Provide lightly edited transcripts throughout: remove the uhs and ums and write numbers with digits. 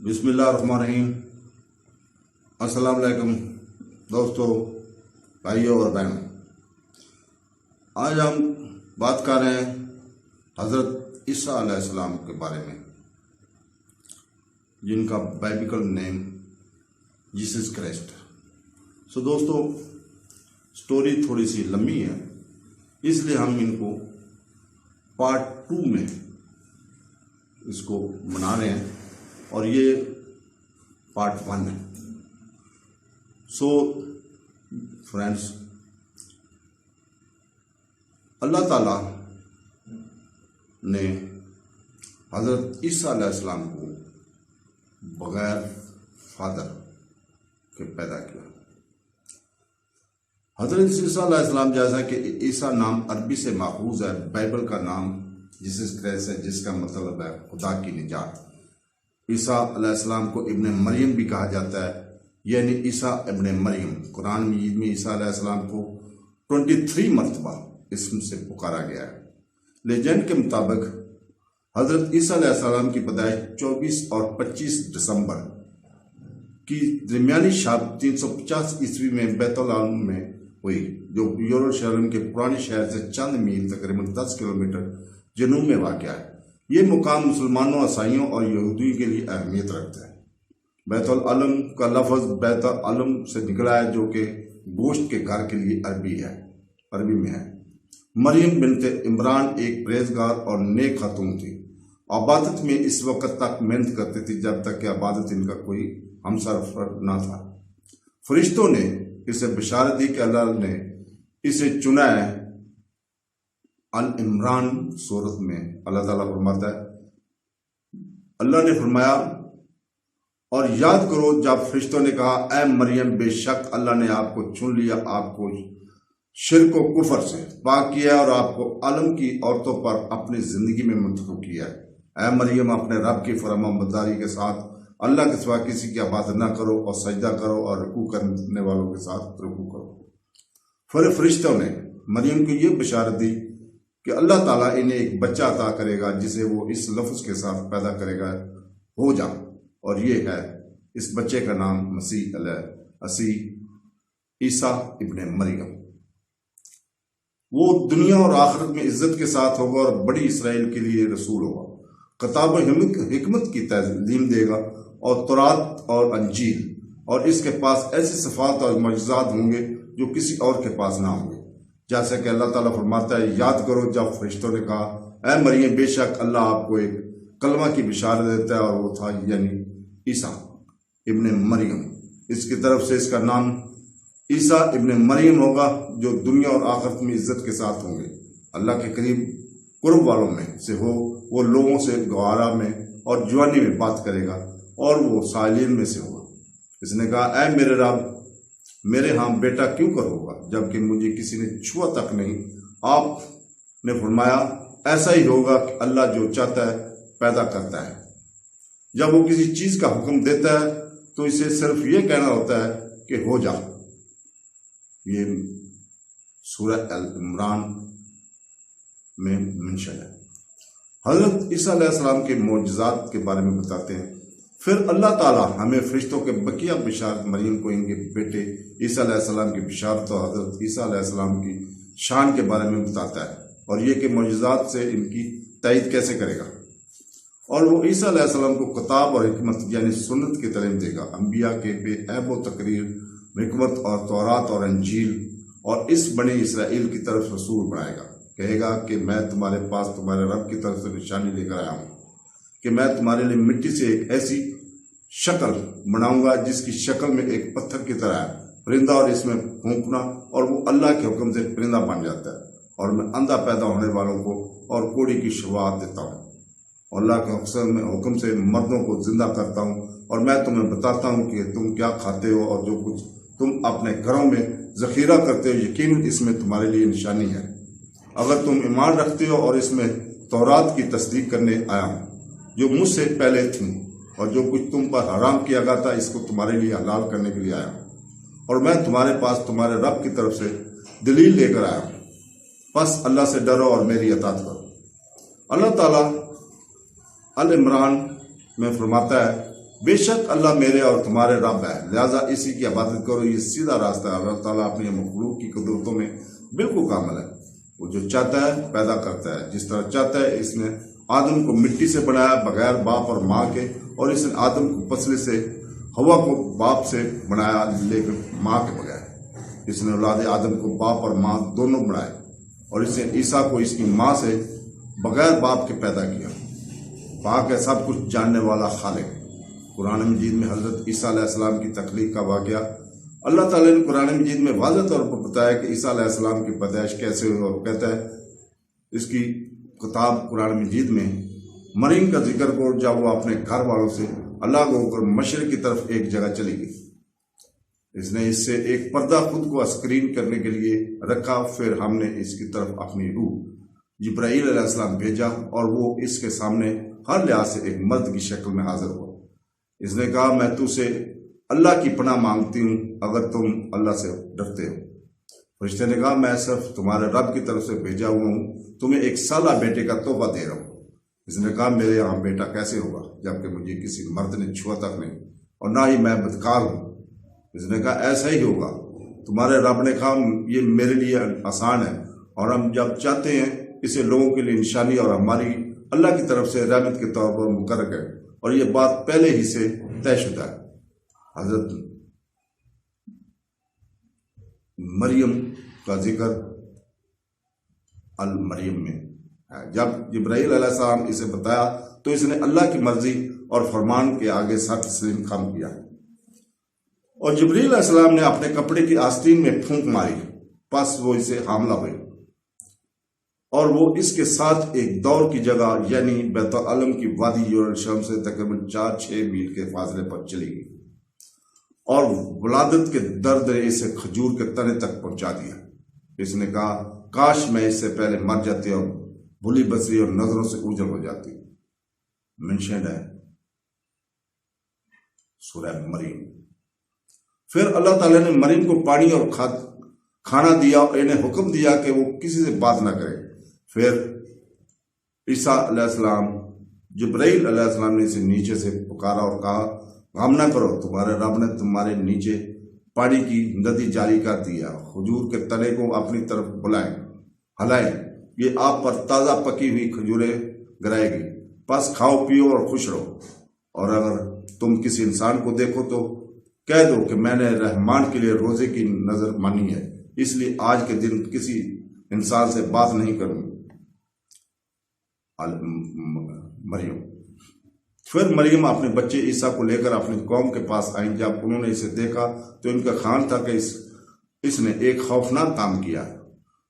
بسم اللہ الرحمن الرحیم۔ السلام علیکم دوستو، بھائیوں اور بہنوں۔ آج ہم بات کر رہے ہیں حضرت عیسیٰ علیہ السلام کے بارے میں، جن کا بائبلیکل نیم جیسس کرائسٹ۔ دوستو، سٹوری تھوڑی سی لمبی ہے، اس لیے ہم ان کو پارٹ 2 میں اس کو بنا رہے ہیں، اور یہ پارٹ 1 ہے۔ فرینڈس، اللہ تعالیٰ نے حضرت عیسیٰ علیہ السلام کو بغیر فادر کے پیدا کیا۔ حضرت عیسیٰ علیہ السلام، جیسا کہ عیسیٰ نام عربی سے ماخوذ ہے، بائبل کا نام جیسس کرائسٹ ہے، جس کا مطلب ہے خدا کی نجات۔ عیسیٰ علیہ السلام کو ابن مریم بھی کہا جاتا ہے، یعنی عیسیٰ ابن مریم۔ قرآن مجید میں عیسیٰ علیہ السلام کو 23 مرتبہ اسم سے پکارا گیا ہے۔ لیجنڈ کے مطابق حضرت عیسیٰ علیہ السلام کی پیدائش 24 اور 25 دسمبر کی درمیانی شب 350 عیسوی میں بیت العلم میں ہوئی، جو یروشلم کے پرانے شہر سے چند میل تقریباً 10 کلومیٹر جنوب میں واقع ہے۔ یہ مقام مسلمانوں، عیسائیوں اور یہودیوں کے لیے اہمیت رکھتا ہے۔ بیت العلم کا لفظ بیت العلم سے نکلا ہے، جو کہ گوشت کے گھر کے لیے عربی میں ہے۔ مریم بنت عمران ایک پرہیزگار اور نیک خاتون تھی۔ عبادت میں اس وقت تک محنت کرتی تھی جب تک کہ عبادت ان کا کوئی ہمسر نہ تھا۔ فرشتوں نے اسے بشارت دی کہ اللہ نے اسے چنا ہے۔ العمران سورت میں اللہ تعالیٰ فرماتا ہے، اللہ نے فرمایا، اور یاد کرو جب فرشتوں نے کہا، اے مریم، بے شک اللہ نے آپ کو چن لیا، آپ کو شرک و کفر سے پاک کیا اور آپ کو عالم کی عورتوں پر اپنی زندگی میں منتخب کیا ہے۔ اے مریم، اپنے رب کی فرمانبرداری کے ساتھ اللہ کے سوا کسی کی عبادت نہ کرو، اور سجدہ کرو اور رکوع کرنے والوں کے ساتھ رکوع کرو۔ پھر فرشتوں نے مریم کو یہ بشارت دی کہ اللہ تعالیٰ انہیں ایک بچہ عطا کرے گا، جسے وہ اس لفظ کے ساتھ پیدا کرے گا، ہو جا، اور یہ ہے اس بچے کا نام مسیح عیسیٰ ابن مریم۔ وہ دنیا اور آخرت میں عزت کے ساتھ ہوگا اور بڑی اسرائیل کے لیے رسول ہوگا۔ کتاب و حکمت کی تعلیم دے گا، اور تورات اور انجیل، اور اس کے پاس ایسی صفات اور معجزات ہوں گے جو کسی اور کے پاس نہ ہوں گے۔ جیسا کہ اللہ تعالیٰ فرماتا ہے، یاد کرو جب فرشتوں نے کہا، اے مریم، بے شک اللہ آپ کو ایک کلمہ کی بشارت دیتا ہے، اور وہ تھا یعنی عیسیٰ ابن مریم۔ اس کی طرف سے اس کا نام عیسیٰ ابن مریم ہوگا، جو دنیا اور آخرت میں عزت کے ساتھ ہوں گے۔ اللہ کے قریب قرب والوں میں سے ہو، وہ لوگوں سے گوارا میں اور جوانی میں بات کرے گا، اور وہ سائلین میں سے ہوگا۔ اس نے کہا، اے میرے رب، میرے ہاں بیٹا کیوں کر ہوگا، جبکہ مجھے کسی نے چھوا تک نہیں۔ آپ نے فرمایا، ایسا ہی ہوگا کہ اللہ جو چاہتا ہے پیدا کرتا ہے۔ جب وہ کسی چیز کا حکم دیتا ہے تو اسے صرف یہ کہنا ہوتا ہے کہ ہو جا۔ یہ سورہ العمران میں منشن ہے۔ حضرت عیسیٰ علیہ السلام کے معجزات کے بارے میں بتاتے ہیں۔ پھر اللہ تعالیٰ ہمیں فرشتوں کے بقیہ بشارت، مریم کو ان کے بیٹے عیسیٰ علیہ السلام کی بشارت اور حضرت عیسیٰ علیہ السلام کی شان کے بارے میں بتاتا ہے، اور یہ کہ معجزات سے ان کی تائید کیسے کرے گا۔ اور وہ عیسیٰ علیہ السلام کو کتاب اور حکمت یعنی سنت کی تعلیم دے گا، انبیاء کے بے عیب و تقریر، حکمت اور تورات اور انجیل، اور اس بنی اسرائیل کی طرف رسول بنائے گا۔ کہے گا کہ میں تمہارے پاس تمہارے رب کی طرف سے نشانی لے کر آیا ہوں، کہ میں تمہارے لیے مٹی سے ایک ایسی شکل بناؤں گا جس کی شکل میں ایک پتھر کی طرح ہے، پرندہ، اور اس میں پھونکنا، اور وہ اللہ کے حکم سے پرندہ بن جاتا ہے۔ اور میں اندھا پیدا ہونے والوں کو اور کوڑی کی شفاعت دیتا ہوں، اور اللہ کے حکم سے مردوں کو زندہ کرتا ہوں، اور میں تمہیں بتاتا ہوں کہ تم کیا کھاتے ہو اور جو کچھ تم اپنے گھروں میں ذخیرہ کرتے ہو، یقیناً اس میں تمہارے لیے نشانی ہے۔ اگر تم ایمان رکھتے ہو، اور اس میں تورات کی تصدیق کرنے آیا ہوں جو مجھ سے پہلے تھی، اور جو کچھ تم پر حرام کیا گیا تھا اس کو تمہارے لیے حلال کرنے کے لیے آیا ہوں، اور میں تمہارے پاس تمہارے رب کی طرف سے دلیل لے کر آیا ہوں۔ بس اللہ سے ڈرو اور میری اطاعت کرو۔ اللہ تعالیٰ العمران میں فرماتا ہے بے شک اللہ میرے اور تمہارے رب ہے، لہذا اسی کی عبادت کرو، یہ سیدھا راستہ ہے۔ اللہ تعالیٰ اپنی مخلوق کی قدرتوں میں بالکل کامل ہے، وہ جو چاہتا ہے پیدا کرتا ہے جس طرح چاہتا ہے۔ اس نے آدم کو مٹی سے بنایا بغیر باپ اور ماں کے، اور اس نے آدم کو پسلے سے، ہوا کو باپ سے بنایا لیکن ماں کے بغیر۔ اس نے اولاد آدم کو باپ اور ماں دونوں بنائے، اور اس نے عیسیٰ کو اس کی ماں سے بغیر باپ کے پیدا کیا۔ پاک ہے سب کچھ جاننے والا خالق۔ قرآن مجید میں حضرت عیسیٰ علیہ السلام کی تخلیق کا واقعہ اللہ تعالیٰ نے قرآن مجید میں واضح طور پر بتایا کہ عیسیٰ علیہ السلام کی پیدائش کیسے ہوئی، اور کہتا ہے اس کی کتاب قرآن مجید میں مریم کا ذکر کو، جب وہ اپنے گھر والوں سے اللہ کو کر مشرق کی طرف ایک جگہ چلی گئی، اس نے اس سے ایک پردہ خود کو اسکرین کرنے کے لیے رکھا، پھر ہم نے اس کی طرف اپنی روح جبرائیل علیہ السلام بھیجا، اور وہ اس کے سامنے ہر لحاظ سے ایک مرد کی شکل میں حاضر ہوا۔ اس نے کہا میں تو سے اللہ کی پناہ مانگتی ہوں اگر تم اللہ سے ڈرتے ہو۔ فرشتے نے کہا میں صرف تمہارے رب کی طرف سے بھیجا ہوا ہوں، تمہیں ایک سالہ بیٹے کا تحفہ دے رہا ہوں۔ اس نے کہا میرے یہاں بیٹا کیسے ہوگا جبکہ مجھے کسی مرد نے چھوا تک نہیں، اور نہ ہی میں بدکار ہوں۔ اس نے کہا ایسا ہی ہوگا۔ تمہارے رب نے کہا یہ میرے لیے آسان ہے، اور ہم جب چاہتے ہیں اسے لوگوں کے لیے نشانی اور ہماری اللہ کی طرف سے رحمت کے طور پر مقرر ہے، اور یہ بات پہلے ہی سے طے شدہ ہے۔ حضرت مریم کا ذکر المریم میں ہے۔ جب جبرائیل علیہ السلام اسے بتایا تو اس نے اللہ کی مرضی اور فرمان کے آگے سر تسلیم خم کیا، اور جبرائیل علیہ السلام نے اپنے کپڑے کی آستین میں پھونک ماری، پس وہ اسے حاملہ ہوئی، اور وہ اس کے ساتھ ایک دور کی جگہ یعنی بیت العلم کی وادی یروشلم سے تقریباً 4-6 میل کے فاصلے پر چلی گئی، اور ولادت کے درد نے اسے کھجور کے تنے تک پہنچا دیا۔ اس نے کہا کاش میں اس سے پہلے مر جاتی اور بھلی بصری اور نظروں سے اوجھل ہو جاتی۔ منشن ہے سورہ مریم۔ پھر اللہ تعالیٰ نے مریم کو پانی اور کھانا دیا، اور انہیں حکم دیا کہ وہ کسی سے بات نہ کرے۔ پھر عیسیٰ علیہ السلام جبرائیل علیہ السلام نے اسے نیچے سے پکارا اور کہا غم نہ کرو، تمہارے رب نے تمہارے نیچے پانی کی ندی جاری کر دیا، کھجور کے تنے کو اپنی طرف ہلائیں، یہ آپ پر تازہ پکی ہوئی کھجوریں گرائے گی، پس کھاؤ پیو اور خوش رہو۔ اور اگر تم کسی انسان کو دیکھو تو کہہ دو کہ میں نے رحمان کے لیے روزے کی نظر مانی ہے، اس لیے آج کے دن کسی انسان سے بات نہیں کروں۔ مریم۔ پھر مریم اپنے بچے عیسیٰ کو لے کر اپنی قوم کے پاس آئیں۔ جب انہوں نے اسے دیکھا تو ان کا خیال تھا کہ اس نے ایک خوفناک کام کیا۔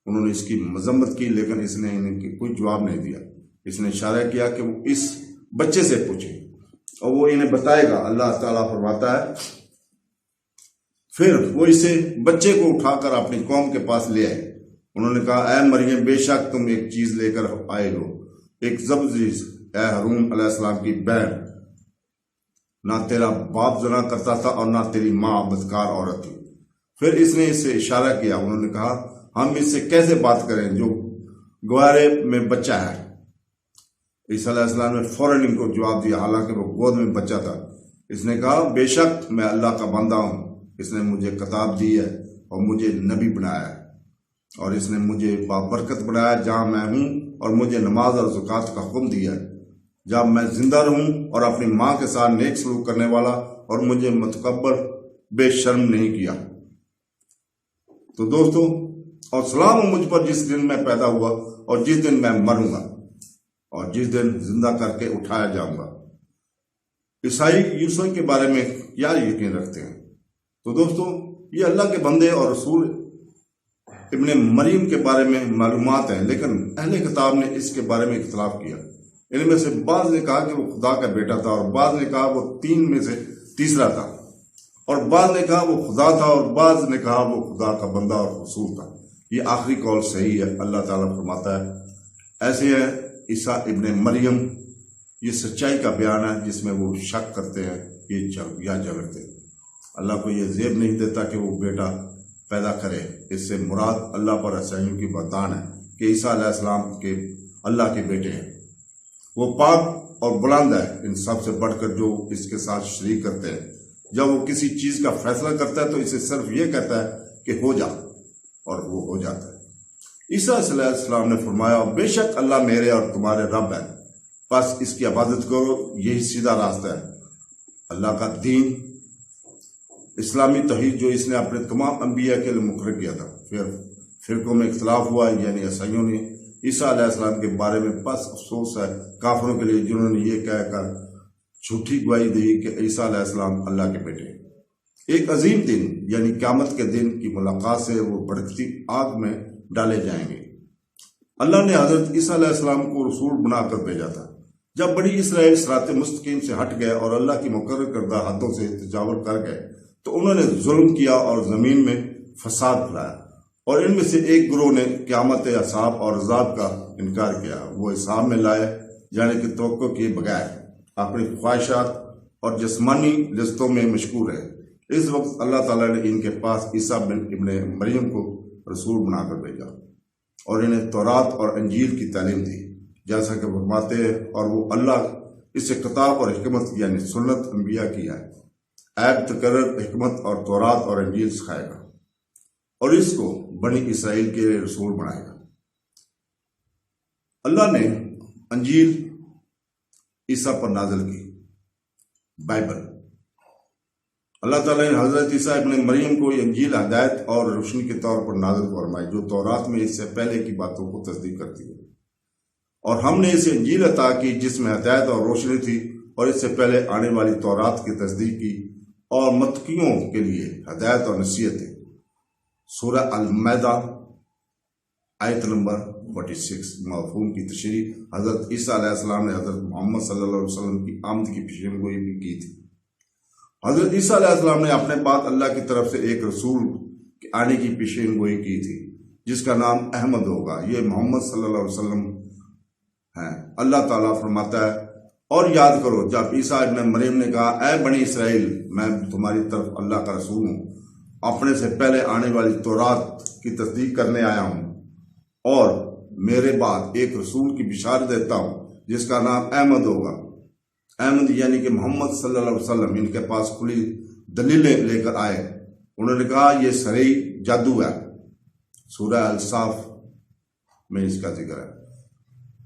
انہوں نے اس کی مذمت کی، لیکن اس نے انہیں کوئی جواب نہیں دیا۔ اس نے اشارہ کیا کہ وہ اس بچے سے پوچھیں اور وہ انہیں بتائے گا۔ اللہ تعالیٰ فرماتا ہے پھر وہ اسے بچے کو اٹھا کر اپنی قوم کے پاس لے آئے۔ انہوں نے کہا اے مریم بے شک تم ایک چیز لے کر آئے ہو، ایک زبردست، اے ہارون علیہ السلام کی بہن، نہ تیرا باپ زنا کرتا تھا اور نہ تیری ماں بدکار عورت تھی۔ پھر اس نے اس سے اشارہ کیا۔ انہوں نے کہا ہم اس سے کیسے بات کریں جو گوارے میں بچہ ہے؟ عیسیٰ علیہ السلام نے فوراً ان کو جواب دیا، حالانکہ وہ گود میں بچہ تھا۔ اس نے کہا بے شک میں اللہ کا بندہ ہوں، اس نے مجھے کتاب دی ہے اور مجھے نبی بنایا ہے، اور اس نے مجھے بابرکت بنایا جہاں میں ہوں، اور مجھے نماز اور زکوٰۃ کا حکم دیا ہے جب میں زندہ رہوں، اور اپنی ماں کے ساتھ نیک سلوک کرنے والا، اور مجھے متکبر بے شرم نہیں کیا۔ تو دوستو، اور سلام ہو مجھ پر جس دن میں پیدا ہوا اور جس دن میں مروں گا اور جس دن زندہ کر کے اٹھایا جاؤں گا۔ عیسائی یوسف کے بارے میں کیا یقین رکھتے ہیں؟ تو دوستو، یہ اللہ کے بندے اور رسول ابن مریم کے بارے میں معلومات ہیں، لیکن اہل کتاب نے اس کے بارے میں اختلاف کیا۔ ان میں سے بعض نے کہا کہ وہ خدا کا بیٹا تھا، اور بعض نے کہا وہ 3 میں سے تیسرا تھا، اور بعض نے کہا وہ خدا تھا، اور بعض نے کہا وہ خدا کا بندہ اور رسول تھا۔ یہ آخری قول صحیح ہے۔ اللہ تعالیٰ فرماتا ہے ایسے ہے عیسیٰ ابن مریم، یہ سچائی کا بیان ہے جس میں وہ شک کرتے ہیں یا جھگڑتے ہیں۔ اللہ کو یہ زیب نہیں دیتا کہ وہ بیٹا پیدا کرے۔ اس سے مراد اللہ پر عیسائیوں کی بہتان ہے کہ عیسیٰ علیہ السلام کے اللہ کے بیٹے ہیں۔ وہ پاک اور بلند ہے ان سب سے بڑھ کر جو اس کے ساتھ شریک کرتے ہیں۔ جب وہ کسی چیز کا فیصلہ کرتا ہے تو اسے صرف یہ کہتا ہے کہ ہو جا، اور وہ ہو جاتا ہے۔ عیسیٰ علیہ السلام نے فرمایا بے شک اللہ میرے اور تمہارے رب ہے، بس اس کی عبادت کرو، یہی سیدھا راستہ ہے۔ اللہ کا دین اسلامی توحید جو اس نے اپنے تمام انبیاء کے لیے مقرر کیا تھا۔ پھر فرقوں میں اختلاف ہوا، یعنی عیسائیوں نے عیسیٰ علیہ السلام کے بارے میں بس افسوس ہے کافروں کے لیے جنہوں نے یہ کہہ کر جھوٹی گواہی دی کہ عیسیٰ علیہ السلام اللہ کے بیٹے ہیں۔ ایک عظیم دن یعنی قیامت کے دن کی ملاقات سے وہ بھڑکتی آگ میں ڈالے جائیں گے۔ اللہ نے حضرت عیسیٰ علیہ السلام کو رسول بنا کر بھیجا تھا۔ جب بنی اسرائیل صراط مستقیم سے ہٹ گئے اور اللہ کی مقرر کردہ حدوں سے تجاوز کر گئے تو انہوں نے ظلم کیا اور زمین میں فساد پھیلایا، اور ان میں سے ایک گروہ نے قیامت حساب اور عذاب کا انکار کیا۔ وہ حساب میں لائے یعنی کہ توقع کیے بغیر اپنی خواہشات اور جسمانی لذتوں میں مشغول ہے۔ اس وقت اللہ تعالیٰ نے ان کے پاس عیسیٰ بن ابن مریم کو رسول بنا کر بھیجا اور انہیں تورات اور انجیل کی تعلیم دی، جیسا کہ فرماتے ہیں اور وہ اللہ اس سے کتاب اور حکمت یعنی سنت انبیاء کی ہے، عیب تکرر حکمت اور تورات اور انجیل سکھائے گا اور اس کو بنی اسرائیل کے لیے رسول بنائے گا۔ اللہ نے انجیل عیسیٰ پر نازل کی، بائبل۔ اللہ تعالیٰ نے حضرت عیسیٰ ابن مریم کو انجیل ہدایت اور روشنی کے طور پر نازل فرمائی، جو تورات میں اس سے پہلے کی باتوں کو تصدیق کرتی ہے، اور ہم نے اسے انجیل عطا کی جس میں ہدایت اور روشنی تھی، اور اس سے پہلے آنے والی تورات کی تصدیق کی اور متقیوں کے لیے ہدایت اور نصیحت ہے۔ سورہ المائدہ آیت نمبر 46۔ مفہوم کی تشریح حضرت عیسیٰ علیہ السلام نے حضرت محمد صلی اللہ علیہ وسلم کی آمد کی پیشین گوئی بھی کی تھی۔ حضرت عیسیٰ علیہ السلام نے اپنے بعد اللہ کی طرف سے ایک رسول کے آنے کی پیشین گوئی کی تھی جس کا نام احمد ہوگا، یہ محمد صلی اللہ علیہ وسلم ہیں۔ اللہ تعالیٰ فرماتا ہے اور یاد کرو جب عیسیٰ ابن مریم نے کہا اے بنی اسرائیل میں تمہاری طرف اللہ کا رسول ہوں، اپنے سے پہلے آنے والی تورات کی تصدیق کرنے آیا ہوں اور میرے بعد ایک رسول کی بشارت دیتا ہوں جس کا نام احمد ہوگا۔ احمد یعنی کہ محمد صلی اللہ علیہ وسلم ان کے پاس کھلی دلیلیں لے کر آئے۔ انہوں نے کہا یہ سرئی جادو ہے، سورہ الصاف میں اس کا ذکر ہے۔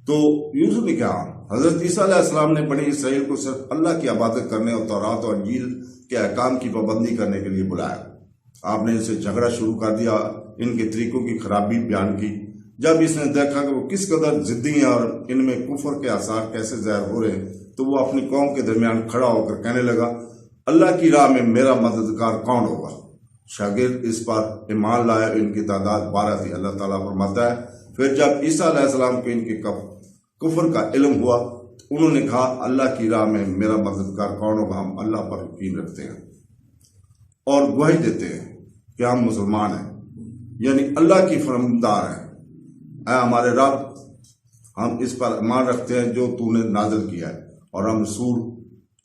تو یوسف نے کہا حضرت عیسیٰ علیہ السلام نے بنی اسرائیل کو صرف اللہ کی عبادت کرنے اور تورات اور انجیل کے احکام کی پابندی کرنے کے لیے بلایا۔ آپ نے ان سے جھگڑا شروع کر دیا، ان کے طریقوں کی خرابی بیان کی۔ جب اس نے دیکھا کہ وہ کس قدر ضدی ہیں اور ان میں کفر کے آثار کیسے ظاہر ہو رہے ہیں تو وہ اپنی قوم کے درمیان کھڑا ہو کر کہنے لگا اللہ کی راہ میں میرا مددگار کون ہوگا؟ شاگرد اس پر ایمان لائے، ان کی تعداد 12 تھی۔ اللہ تعالیٰ فرماتا ہے پھر جب عیسیٰ علیہ السلام کو ان کے کفر کا علم ہوا تو انہوں نے کہا اللہ کی راہ میں میرا مددگار کون ہوگا؟ ہم اللہ پر یقین رکھتے ہیں اور گواہی دیتے ہیں کہ ہم مسلمان ہیں، یعنی اللہ کی فرماندار ہیں۔ اے ہمارے رب، ہم اس پر ایمان رکھتے ہیں جو تو نے نازل کیا ہے، اور ہم رسول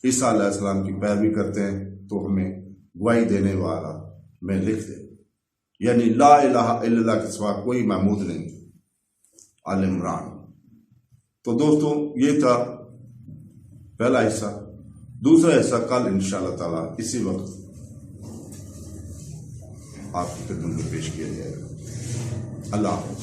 عیسیٰ علیہ السلام کی پیروی کرتے ہیں تو ہمیں گواہی دینے والا میں لکھ دے، یعنی لا الہ الا اللہ کے سوا کوئی معبود نہیں۔ آل عمران۔ تو دوستو یہ تھا پہلا حصہ۔ دوسرا حصہ کل انشاءاللہ تعالیٰ اسی وقت آپ کی خدمت میں پیش کیا جائے گا۔ اللہ حافظ۔